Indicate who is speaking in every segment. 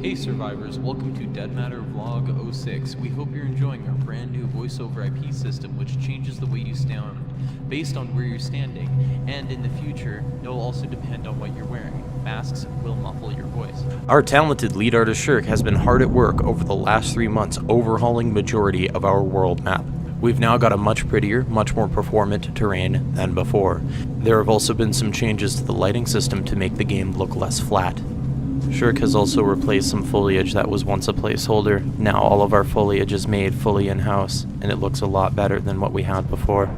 Speaker 1: Hey survivors, welcome to Dead Matter Vlog 06. We hope you're enjoying our brand new voice over IP system which changes the way you sound based on where you're standing, and in the future, it will also depend on what you're wearing. Masks will muffle your voice.
Speaker 2: Our talented lead artist Shirk has been hard at work over the last 3 months overhauling majority of our world map. We've now got a much prettier, much more performant terrain than before. There have also been some changes to the lighting system to make the game look less flat. Shirk has also replaced some foliage that was once a placeholder. Now all of our foliage is made fully in-house, and it looks a lot better than what we had before.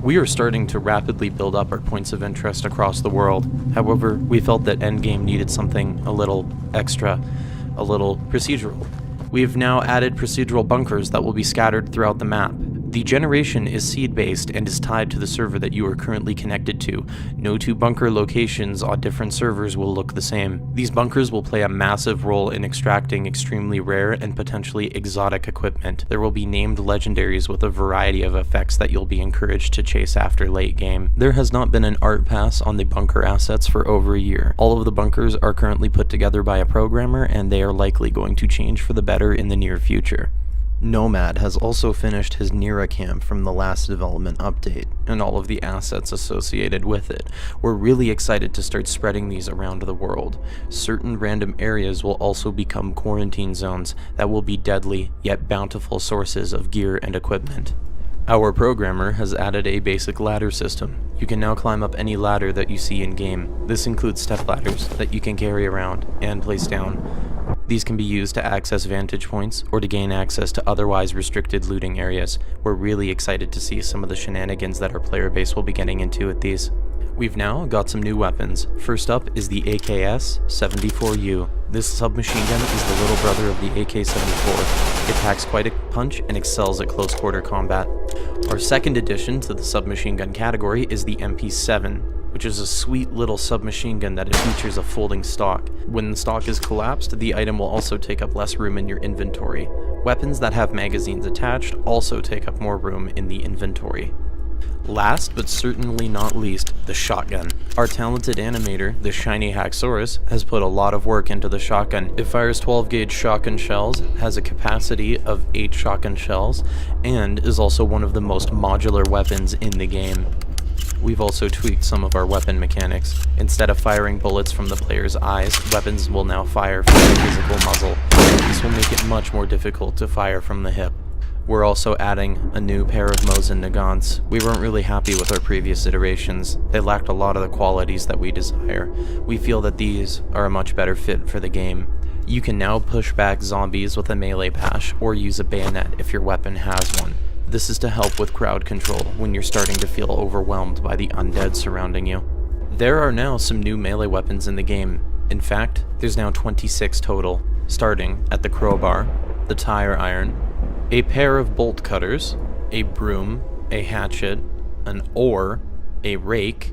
Speaker 2: We are starting to rapidly build up our points of interest across the world. However, we felt that Endgame needed something a little extra, a little procedural. We have now added procedural bunkers that will be scattered throughout the map. The generation is seed-based and is tied to the server that you are currently connected to. No two bunker locations on different servers will look the same. These bunkers will play a massive role in extracting extremely rare and potentially exotic equipment. There will be named legendaries with a variety of effects that you'll be encouraged to chase after late game. There has not been an art pass on the bunker assets for over a year. All of the bunkers are currently put together by a programmer, and they are likely going to change for the better in the near future. Nomad has also finished his Nira camp from the last development update, and all of the assets associated with it. We're really excited to start spreading these around the world. Certain random areas will also become quarantine zones that will be deadly, yet bountiful sources of gear and equipment. Our programmer has added a basic ladder system. You can now climb up any ladder that you see in-game. This includes step ladders that you can carry around and place down. These can be used to access vantage points or to gain access to otherwise restricted looting areas. We're really excited to see some of the shenanigans that our player base will be getting into with these. We've now got some new weapons. First up is the AKS-74U. This submachine gun is the little brother of the AK-74. It packs quite a punch and excels at close quarter combat. Our second addition to the submachine gun category is the MP7. Which is a sweet little submachine gun that it features a folding stock. When the stock is collapsed, the item will also take up less room in your inventory. Weapons that have magazines attached also take up more room in the inventory. Last but certainly not least, the shotgun. Our talented animator, the shiny Haxorus, has put a lot of work into the shotgun. It fires 12 gauge shotgun shells, has a capacity of 8 shotgun shells, and is also one of the most modular weapons in the game. We've also tweaked some of our weapon mechanics. Instead of firing bullets from the player's eyes, weapons will now fire from the physical muzzle. This will make it much more difficult to fire from the hip. We're also adding a new pair of Mosin Nagants. We weren't really happy with our previous iterations. They lacked a lot of the qualities that we desire. We feel that these are a much better fit for the game. You can now push back zombies with a melee bash or use a bayonet if your weapon has one. This is to help with crowd control when you're starting to feel overwhelmed by the undead surrounding you. There are now some new melee weapons in the game. In fact, there's now 26 total, starting at the crowbar, the tire iron, a pair of bolt cutters, a broom, a hatchet, an oar, a rake,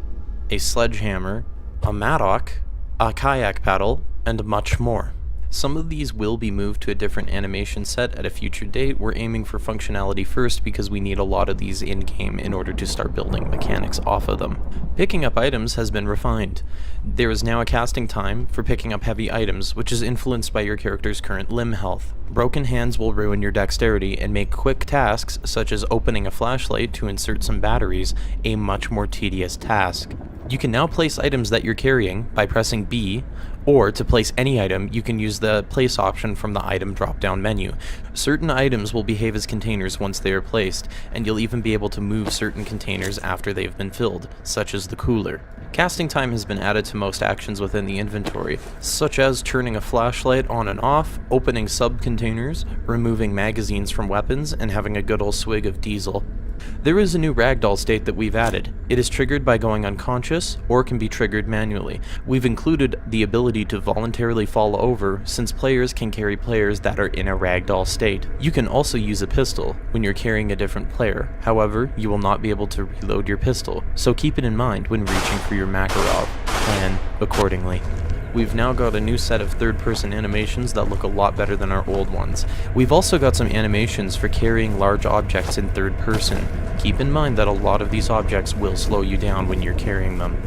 Speaker 2: a sledgehammer, a mattock, a kayak paddle, and much more. Some of these will be moved to a different animation set at a future date. We're aiming for functionality first because we need a lot of these in-game in order to start building mechanics off of them. Picking up items has been refined. There is now a casting time for picking up heavy items, which is influenced by your character's current limb health. Broken hands will ruin your dexterity and make quick tasks, such as opening a flashlight to insert some batteries, a much more tedious task. You can now place items that you're carrying by pressing B, or to place any item, you can use the place option from the item drop-down menu. Certain items will behave as containers once they are placed, and you'll even be able to move certain containers after they've been filled, such as the cooler. Casting time has been added to most actions within the inventory, such as turning a flashlight on and off, opening sub-containers, removing magazines from weapons, and having a good old swig of diesel. There is a new ragdoll state that we've added. It is triggered by going unconscious, or can be triggered manually. We've included the ability to voluntarily fall over, since players can carry players that are in a ragdoll state. You can also use a pistol when you're carrying a different player. However, you will not be able to reload your pistol, so keep it in mind when reaching for your Makarov. Plan accordingly. we've now got a new set of third-person animations that look a lot better than our old ones. We've also got some animations for carrying large objects in third person. Keep in mind that a lot of these objects will slow you down when you're carrying them.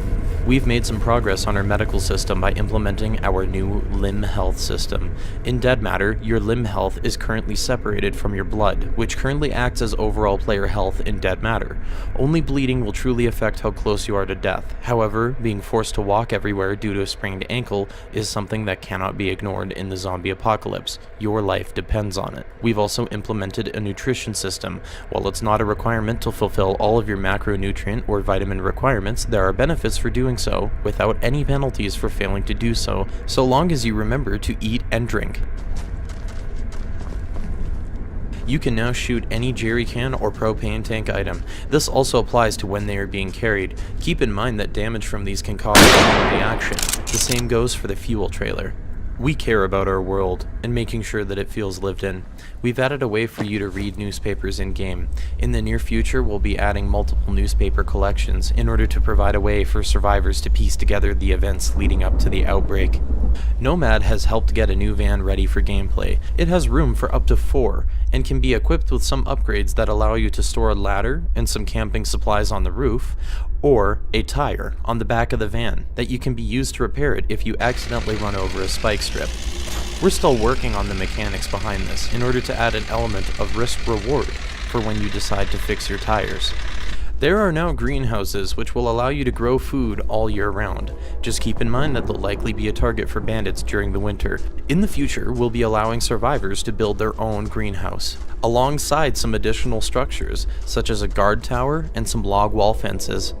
Speaker 2: We've made some progress on our medical system by implementing our new limb health system. In Dead Matter, your limb health is currently separated from your blood, which currently acts as overall player health in Dead Matter. Only bleeding will truly affect how close you are to death. However, being forced to walk everywhere due to a sprained ankle is something that cannot be ignored in the zombie apocalypse. Your life depends on it. We've also implemented a nutrition system. While it's not a requirement to fulfill all of your macronutrient or vitamin requirements, there are benefits for doing so without any penalties for failing to do so long as you remember to eat and drink. You can now shoot any jerry can or propane tank item. This also applies to when they are being carried. Keep in mind that damage from these can cause a chain reaction. The same goes for the fuel trailer. We care about our world and making sure that it feels lived in. We've added a way for you to read newspapers in-game. In the near future, we'll be adding multiple newspaper collections in order to provide a way for survivors to piece together the events leading up to the outbreak. Nomad has helped get a new van ready for gameplay. It has room for up to 4 and can be equipped with some upgrades that allow you to store a ladder and some camping supplies on the roof, or a tire on the back of the van that you can be used to repair it if you accidentally run over a spike strip. We're still working on the mechanics behind this in order to add an element of risk-reward for when you decide to fix your tires. There are now greenhouses which will allow you to grow food all year round. Just keep in mind that they'll likely be a target for bandits during the winter. In the future, we'll be allowing survivors to build their own greenhouse, alongside some additional structures, such as a guard tower and some log wall fences.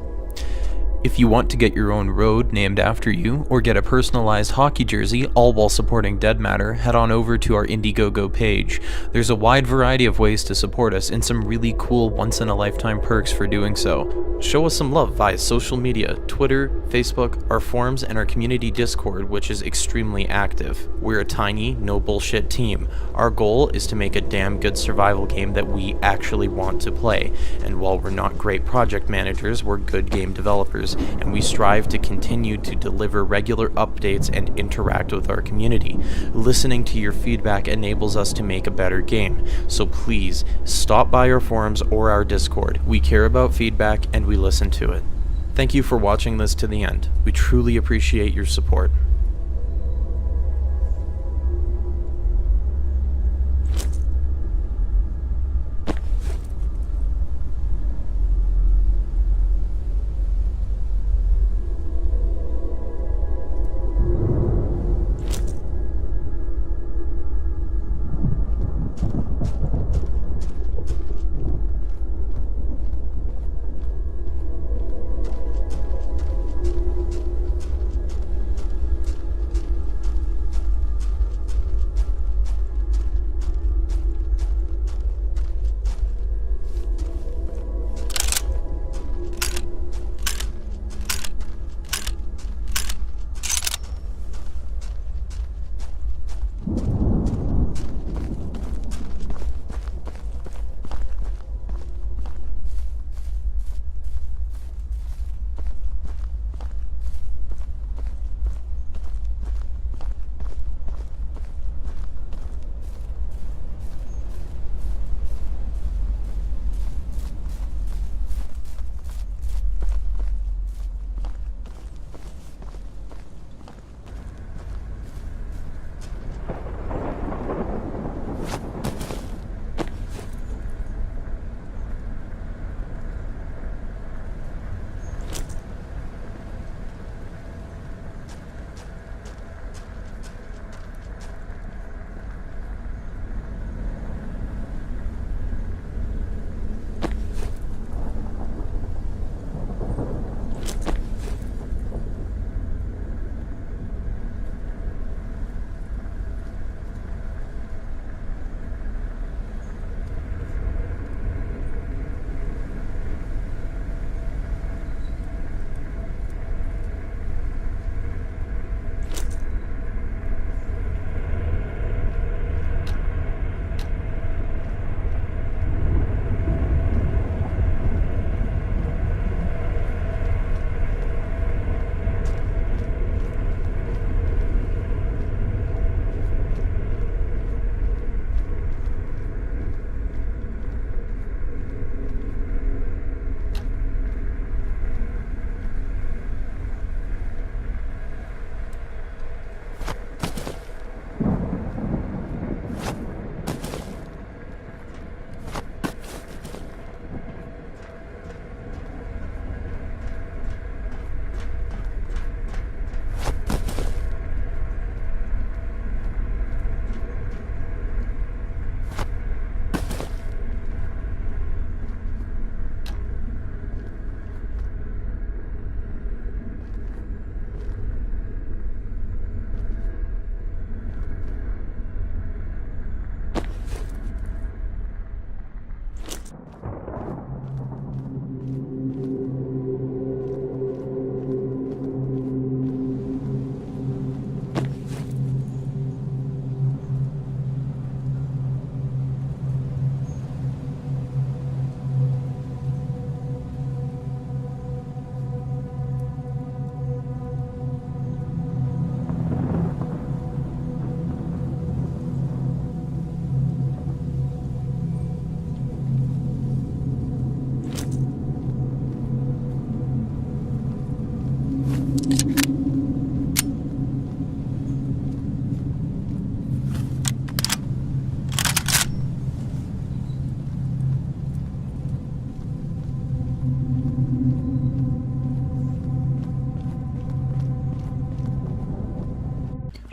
Speaker 2: If you want to get your own road named after you, or get a personalized hockey jersey, all while supporting Dead Matter, head on over to our Indiegogo page. There's a wide variety of ways to support us and some really cool once-in-a-lifetime perks for doing so. Show us some love via social media, Twitter, Facebook, our forums, and our community Discord, which is extremely active. We're a tiny, no bullshit team. Our goal is to make a damn good survival game that we actually want to play. And while we're not great project managers, we're good game developers, and we strive to continue to deliver regular updates and interact with our community. Listening to your feedback enables us to make a better game, so please stop by our forums or our Discord. We care about feedback and we listen to it. Thank you for watching this to the end. We truly appreciate your support.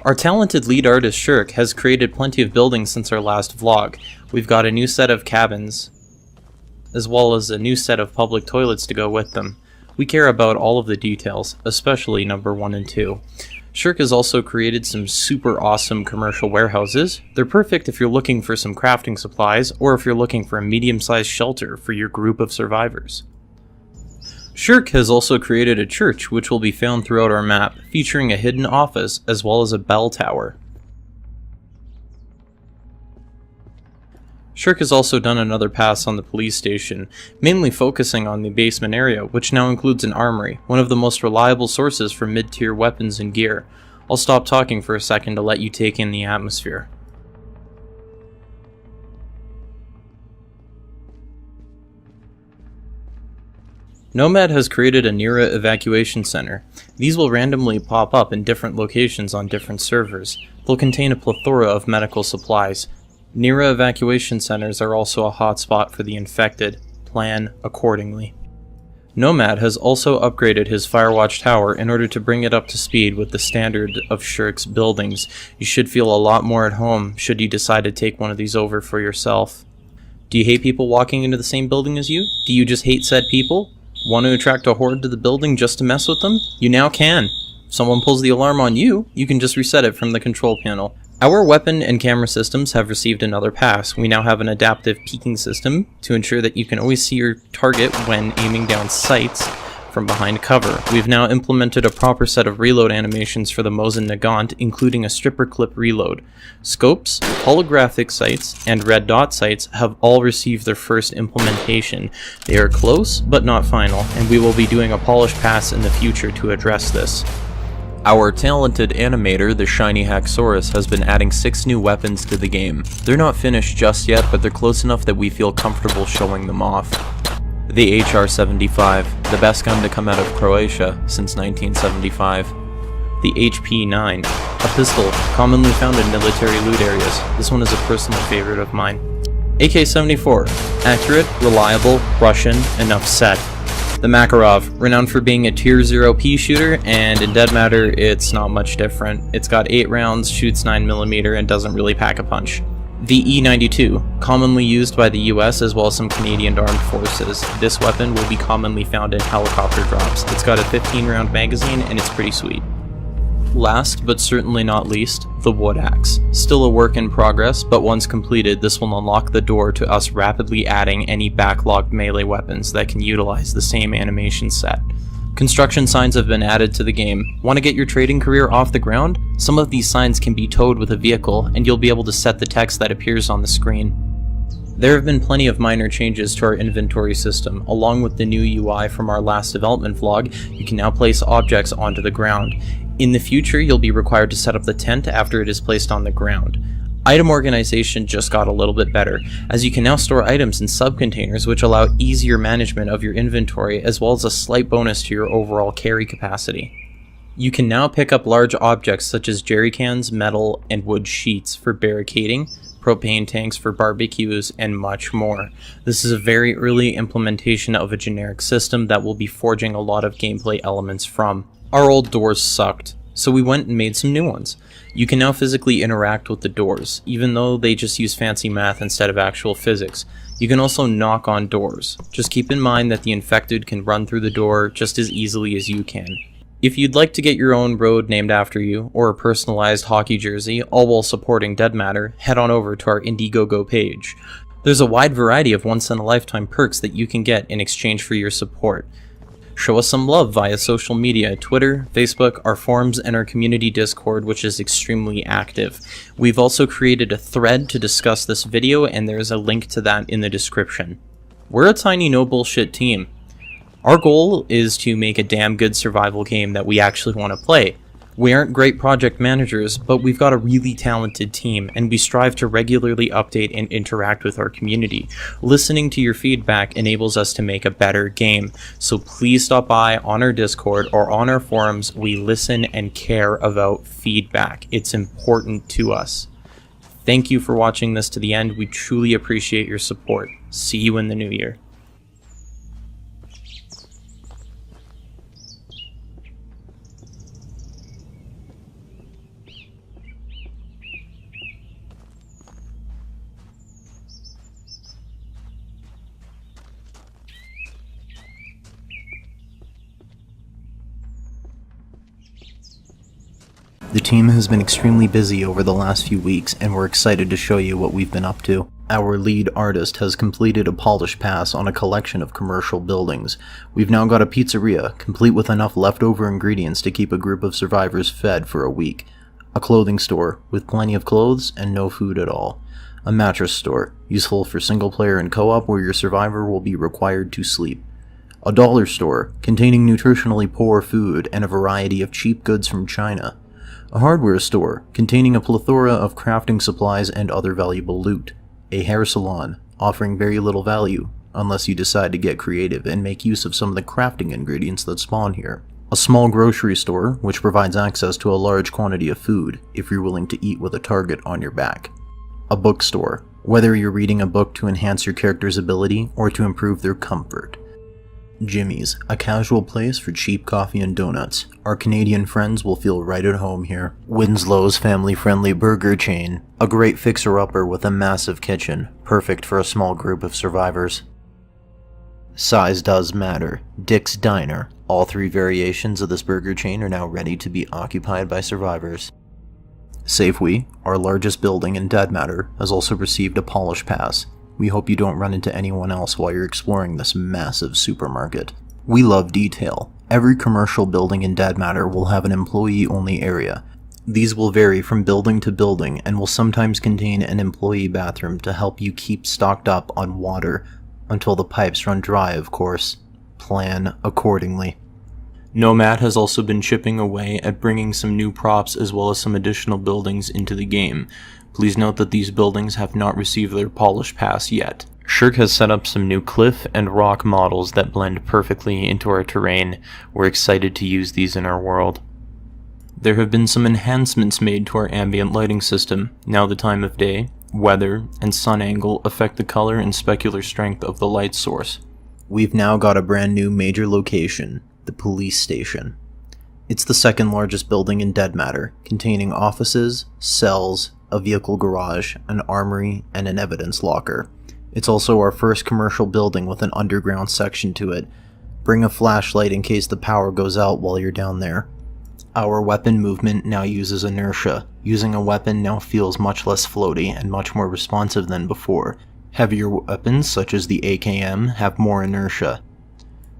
Speaker 2: Our talented lead artist Shirk has created plenty of buildings since our last vlog. We've got a new set of cabins, as well as a new set of public toilets to go with them. We care about all of the details, especially number 1 and 2. Shirk has also created some super awesome commercial warehouses. They're perfect if you're looking for some crafting supplies, or if you're looking for a medium-sized shelter for your group of survivors. Shirk has also created a church which will be found throughout our map, featuring a hidden office as well as a bell tower. Shirk has also done another pass on the police station, mainly focusing on the basement area, which now includes an armory, one of the most reliable sources for mid-tier weapons and gear. I'll stop talking for a second to let you take in the atmosphere. Nomad has created a Nira evacuation center. These will randomly pop up in different locations on different servers. They'll contain a plethora of medical supplies. Nira evacuation centers are also a hotspot for the infected. Plan accordingly. Nomad has also upgraded his Firewatch tower in order to bring it up to speed with the standard of Shirk's buildings. You should feel a lot more at home should you decide to take one of these over for yourself. Do you hate people walking into the same building as you? Do you just hate said people? Want to attract a horde to the building just to mess with them? You now can. If someone pulls the alarm on you, you can just reset it from the control panel. Our weapon and camera systems have received another pass. We now have an adaptive peeking system to ensure that you can always see your target when aiming down sights from behind cover. We've now implemented a proper set of reload animations for the Mosin Nagant, including a stripper clip reload. Scopes, holographic sights, and red dot sights have all received their first implementation. They are close, but not final, and we will be doing a polished pass in the future to address this.
Speaker 1: Our talented animator, the Shiny Haxorus, has been adding 6 new weapons to the game. They're not finished just yet, but they're close enough that we feel comfortable showing them off. The HR-75, the best gun to come out of Croatia since 1975. The HP-9, a pistol commonly found in military loot areas. This one is a personal favorite of mine. AK-74, accurate, reliable, Russian, enough said. The Makarov, renowned for being a tier 0 pea shooter, and in Dead Matter it's not much different. It's got 8 rounds, shoots 9mm, and doesn't really pack a punch. The E92, commonly used by the US as well as some Canadian armed forces. This weapon will be commonly found in helicopter drops. It's got a 15-round magazine and it's pretty sweet. Last, but certainly not least, the Wood Axe. Still a work in progress, but once completed, this will unlock the door to us rapidly adding any backlogged melee weapons that can utilize the same animation set. Construction signs have been added to the game. Want to get your trading career off the ground? Some of these signs can be towed with a vehicle, and you'll be able to set the text that appears on the screen. There have been plenty of minor changes to our inventory system. Along with the new UI from our last development vlog, you can now place objects onto the ground. In the future, you'll be required to set up the tent after it is placed on the ground. Item organization just got a little bit better, as you can now store items in subcontainers which allow easier management of your inventory as well as a slight bonus to your overall carry capacity. You can now pick up large objects such as jerry cans, metal, and wood sheets for barricading, propane tanks for barbecues, and much more. This is a very early implementation of a generic system that we'll be forging a lot of gameplay elements from. Our old doors sucked, so we went and made some new ones. You can now physically interact with the doors, even though they just use fancy math instead of actual physics. You can also knock on doors. Just keep in mind that the infected can run through the door just as easily as you can. If you'd like to get your own road named after you, or a personalized hockey jersey, all while supporting Dead Matter, head on over to our Indiegogo page. There's a wide variety of once-in-a-lifetime perks that you can get in exchange for your support. Show us some love via social media, Twitter, Facebook, our forums, and our community Discord, which is extremely active. We've also created a thread to discuss this video, and there's a link to that in the description. We're a tiny no bullshit team. Our goal is to make a damn good survival game that we actually want to play.
Speaker 2: We aren't great project managers, but we've got a really talented team, and we strive to regularly update and interact with our community. Listening to your feedback enables us to make a better game, so please stop by on our Discord or on our forums. We listen and care about feedback. It's important to us. Thank you for watching this to the end. We truly appreciate your support. See you in the new year.
Speaker 3: The team has been extremely busy over the last few weeks, and we're excited to show you what we've been up to. Our lead artist has completed a polish pass on a collection of commercial buildings. We've now got a pizzeria, complete with enough leftover ingredients to keep a group of survivors fed for a week. A clothing store, with plenty of clothes and no food at all. A mattress store, useful for single player and co-op where your survivor will be required to sleep. A dollar store, containing nutritionally poor food and a variety of cheap goods from China. A hardware store, containing a plethora of crafting supplies and other valuable loot. A hair salon, offering very little value, unless you decide to get creative and make use of some of the crafting ingredients that spawn here. A small grocery store, which provides access to a large quantity of food, if you're willing to eat with a target on your back. A bookstore, whether you're reading a book to enhance your character's ability or to improve their comfort. Jimmy's, a casual place for cheap coffee and donuts. Our Canadian friends will feel right at home here. Winslow's family-friendly burger chain, a great fixer-upper with a massive kitchen, perfect for a small group of survivors. Size does matter. Dick's Diner. All three variations of this burger chain are now ready to be occupied by survivors. Safeway, our largest building in Dead Matter, has also received a polish pass. We hope you don't run into anyone else while you're exploring this massive supermarket. We love detail. Every commercial building in Dead Matter will have an employee-only area. These will vary from building to building and will sometimes contain an employee bathroom to help you keep stocked up on water, until the pipes run dry, of course. Plan accordingly.
Speaker 2: Nomad has also been chipping away at bringing some new props as well as some additional buildings into the game. Please note that these buildings have not received their polish pass yet. Shirk has set up some new cliff and rock models that blend perfectly into our terrain. We're excited to use these in our world. There have been some enhancements made to our ambient lighting system. Now the time of day, weather, and sun angle affect the color and specular strength of the light source.
Speaker 3: We've now got a brand new major location, the police station. It's the second largest building in Dead Matter, containing offices, cells, a vehicle garage, an armory, and an evidence locker. It's also our first commercial building with an underground section to it. Bring a flashlight in case the power goes out while you're down there. Our weapon movement now uses inertia. Using a weapon now feels much less floaty and much more responsive than before. Heavier weapons, such as the AKM, have more inertia.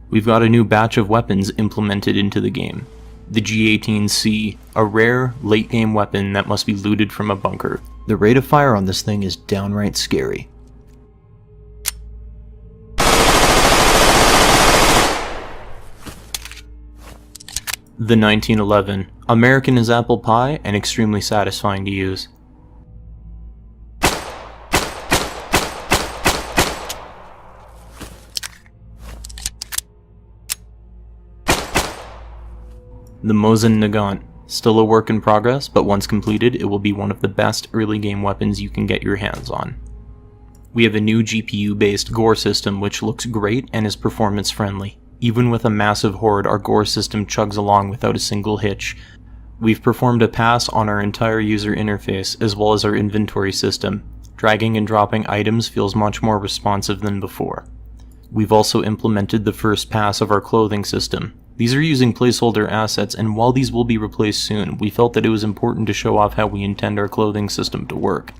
Speaker 2: We've got a new batch of weapons implemented into the game. The G18C, a rare, late-game weapon that must be looted from a bunker.
Speaker 3: The rate of fire on this thing is downright scary.
Speaker 2: The 1911, American as apple pie and extremely satisfying to use. The Mosin Nagant, still a work in progress, but once completed it will be one of the best early game weapons you can get your hands on. We have a new GPU-based gore system which looks great and is performance friendly. Even with a massive horde, our gore system chugs along without a single hitch. We've performed a pass on our entire user interface as well as our inventory system. Dragging and dropping items feels much more responsive than before. We've also implemented the first pass of our clothing system. These are using placeholder assets, and while these will be replaced soon, we felt that it was important to show off how we intend our clothing system to work.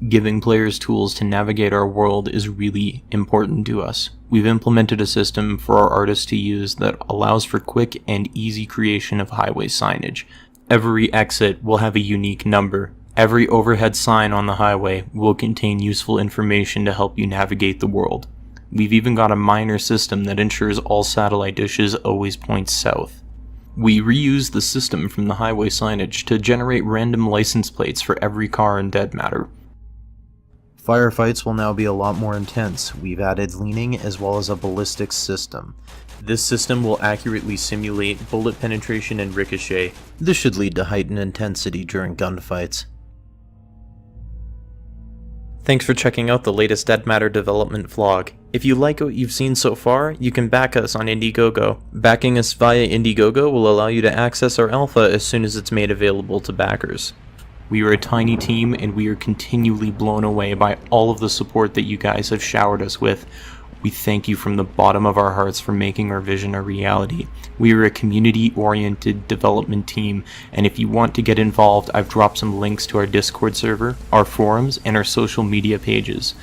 Speaker 2: Giving players tools to navigate our world is really important to us. We've implemented a system for our artists to use that allows for quick and easy creation of highway signage. Every exit will have a unique number. Every overhead sign on the highway will contain useful information to help you navigate the world. We've even got a miner system that ensures all satellite dishes always point south. We reused the system from the highway signage to generate random license plates for every car in Dead Matter.
Speaker 3: Firefights will now be a lot more intense. We've added leaning as well as a ballistics system.
Speaker 2: This system will accurately simulate bullet penetration and ricochet.
Speaker 3: This should lead to heightened intensity during gunfights.
Speaker 2: Thanks for checking out the latest Dead Matter development vlog. If you like what you've seen so far, you can back us on Indiegogo. Backing us via Indiegogo will allow you to access our alpha as soon as it's made available to backers. We are a tiny team and we are continually blown away by all of the support that you guys have showered us with. We thank you from the bottom of our hearts for making our vision a reality. We are a community-oriented development team, and if you want to get involved, I've dropped some links to our Discord server, our forums, and our social media pages.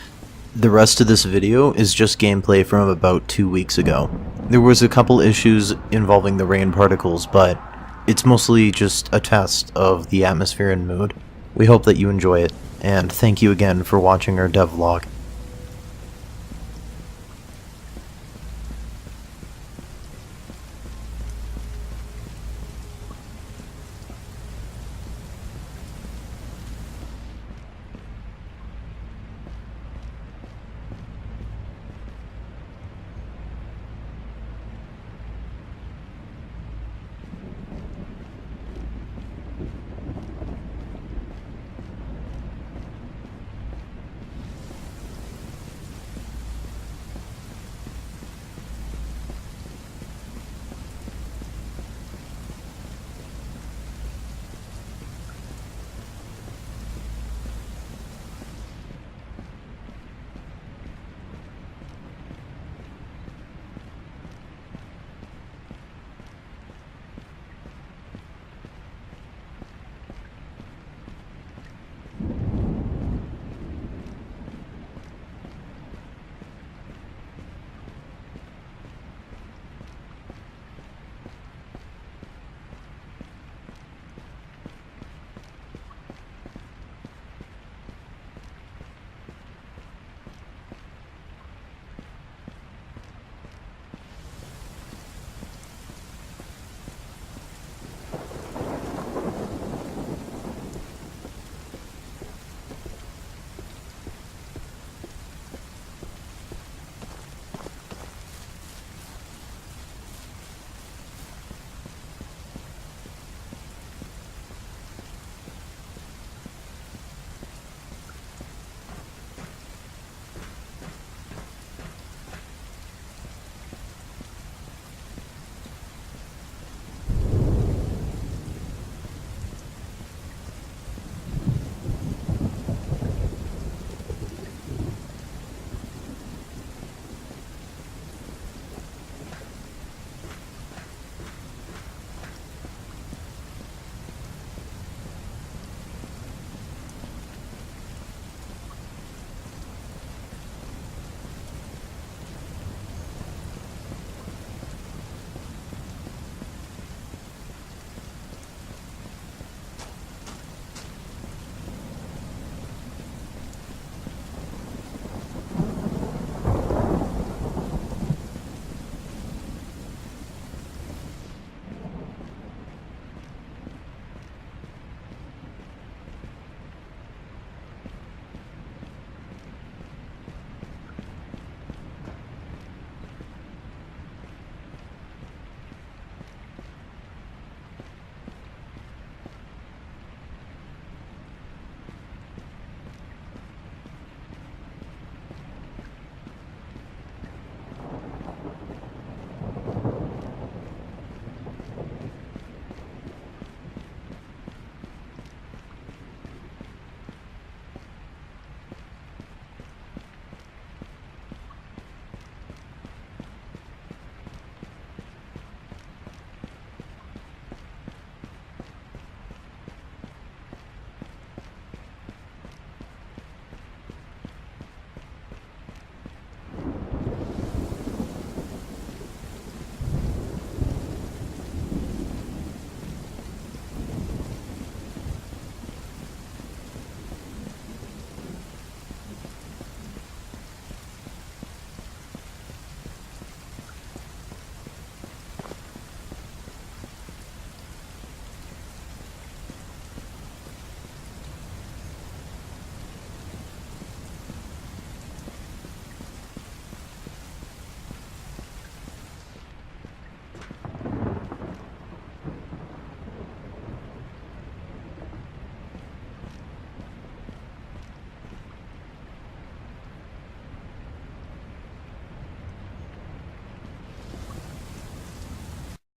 Speaker 3: The rest of this video is just gameplay from about 2 weeks ago. There was a couple issues involving the rain particles, but it's mostly just a test of the atmosphere and mood. We hope that you enjoy it, and thank you again for watching our devlog.